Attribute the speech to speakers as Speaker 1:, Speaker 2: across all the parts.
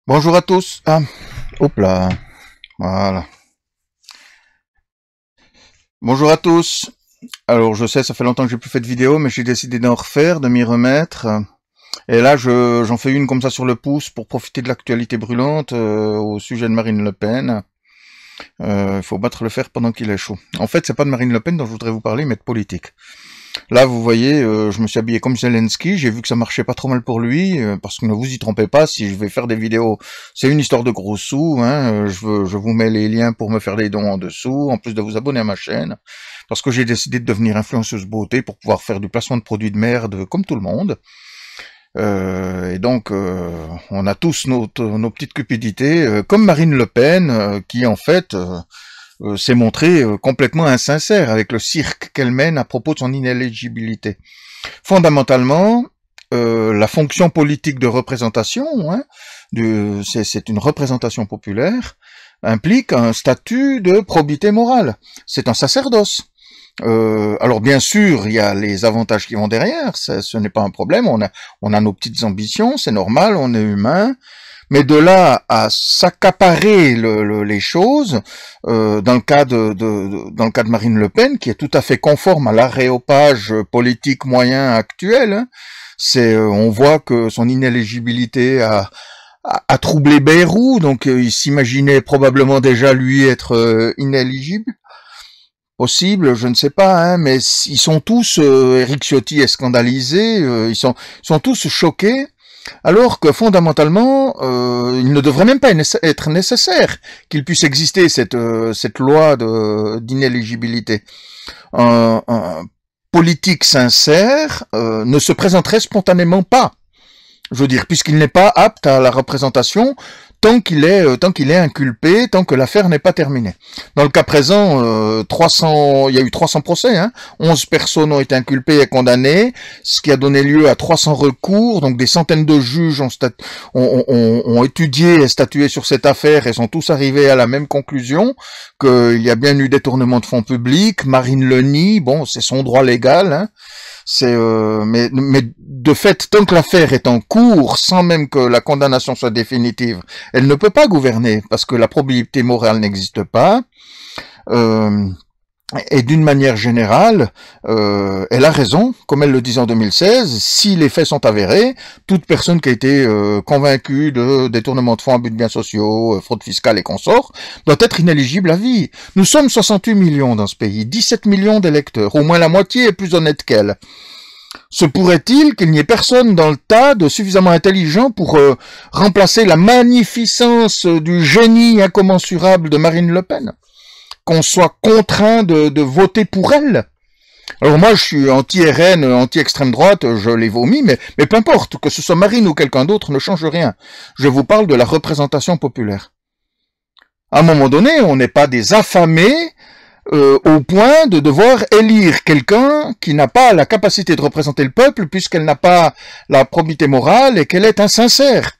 Speaker 1: Bonjour à tous. Ah, hop là. Voilà. Bonjour à tous. Alors, je sais, ça fait longtemps que j'ai plus fait de vidéo, mais j'ai décidé d'en refaire, de m'y remettre. Et là, j'en fais une comme ça sur le pouce pour profiter de l'actualité brûlante au sujet de Marine Le Pen. Il faut battre le fer pendant qu'il est chaud. En fait, c'est pas de Marine Le Pen dont je voudrais vous parler, mais de politique. Là, vous voyez, je me suis habillé comme Zelensky, j'ai vu que ça marchait pas trop mal pour lui, parce que ne vous y trompez pas, si je vais faire des vidéos, c'est une histoire de gros sous, hein, je vous mets les liens pour me faire des dons en dessous, en plus de vous abonner à ma chaîne, parce que j'ai décidé de devenir influenceuse beauté pour pouvoir faire du placement de produits de merde comme tout le monde. Et donc, on a tous nos petites cupidités, comme Marine Le Pen, qui en fait s'est montrée complètement insincère avec le cirque qu'elle mène à propos de son inéligibilité. Fondamentalement, la fonction politique de représentation, hein, c'est une représentation populaire, implique un statut de probité morale. C'est un sacerdoce. Alors bien sûr, il y a les avantages qui vont derrière, ce n'est pas un problème, on a nos petites ambitions, c'est normal, on est humain, mais de là à s'accaparer les choses, dans le cas dans le cas de Marine Le Pen, qui est tout à fait conforme à l'aréopage politique moyen actuel, hein, on voit que son inéligibilité a troublé Bayrou, donc il s'imaginait probablement déjà lui être inéligible. Possible, je ne sais pas, hein, mais ils sont tous, Éric Ciotti est scandalisé, ils sont tous choqués, alors que fondamentalement, il ne devrait même pas être nécessaire qu'il puisse exister cette loi d'inéligibilité. Un politique sincère ne se présenterait spontanément pas. Je veux dire, puisqu'il n'est pas apte à la représentation tant qu'il est inculpé, tant que l'affaire n'est pas terminée. Dans le cas présent, il y a eu 300 procès, hein, 11 personnes ont été inculpées et condamnées, ce qui a donné lieu à 300 recours, donc des centaines de juges ont étudié et statué sur cette affaire et sont tous arrivés à la même conclusion, qu'il y a bien eu détournement de fonds publics. Marine le nie, bon, c'est son droit légal, hein. Mais de fait, tant que l'affaire est en cours, sans même que la condamnation soit définitive, elle ne peut pas gouverner parce que la probabilité morale n'existe pas. Euh, et d'une manière générale, elle a raison, comme elle le disait en 2016, si les faits sont avérés, toute personne qui a été convaincue de détournement de fonds à but de biens sociaux, fraude fiscale et consorts, doit être inéligible à vie. Nous sommes 68 millions dans ce pays, 17 millions d'électeurs, au moins la moitié est plus honnête qu'elle. Se pourrait-il qu'il n'y ait personne dans le tas de suffisamment intelligent pour remplacer la magnificence du génie incommensurable de Marine Le Pen? Qu'on soit contraint de voter pour elle. Alors moi, je suis anti-RN, anti-extrême droite, je les vomis, mais peu importe, que ce soit Marine ou quelqu'un d'autre ne change rien. Je vous parle de la représentation populaire. À un moment donné, on n'est pas des affamés au point de devoir élire quelqu'un qui n'a pas la capacité de représenter le peuple puisqu'elle n'a pas la probité morale et qu'elle est insincère.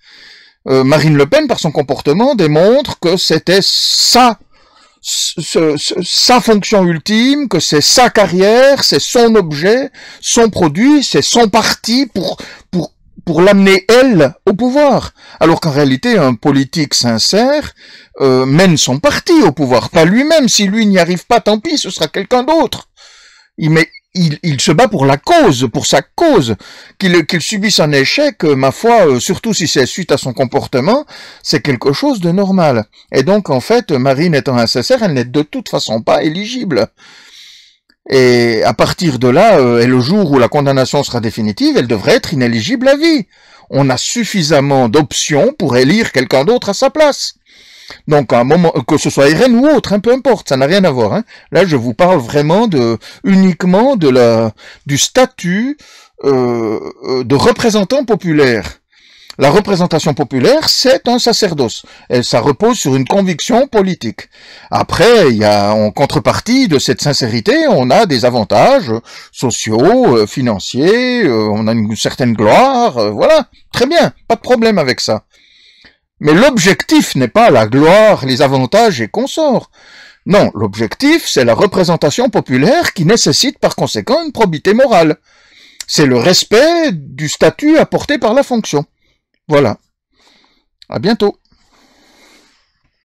Speaker 1: Marine Le Pen, par son comportement, démontre que c'était sa fonction ultime, que c'est sa carrière, c'est son objet, son produit, c'est son parti pour l'amener, elle, au pouvoir. Alors qu'en réalité, un politique sincère mène son parti au pouvoir, pas lui-même. Si lui n'y arrive pas, tant pis, ce sera quelqu'un d'autre. Il se bat pour la cause, pour sa cause. Qu'il subisse un échec, ma foi, surtout si c'est suite à son comportement, c'est quelque chose de normal. Et donc, en fait, Marine étant insincère, elle n'est de toute façon pas éligible. Et à partir de là, et le jour où la condamnation sera définitive, elle devrait être inéligible à vie. On a suffisamment d'options pour élire quelqu'un d'autre à sa place. Donc, à un moment, que ce soit RN ou autre, hein, peu importe, ça n'a rien à voir. Hein. Là, je vous parle vraiment uniquement du statut de représentant populaire. La représentation populaire, c'est un sacerdoce. Et ça repose sur une conviction politique. Après, en contrepartie de cette sincérité, on a des avantages sociaux, financiers, on a une certaine gloire, voilà. Très bien, pas de problème avec ça. Mais l'objectif n'est pas la gloire, les avantages et consorts. Non, l'objectif, c'est la représentation populaire qui nécessite par conséquent une probité morale. C'est le respect du statut apporté par la fonction. Voilà. À bientôt.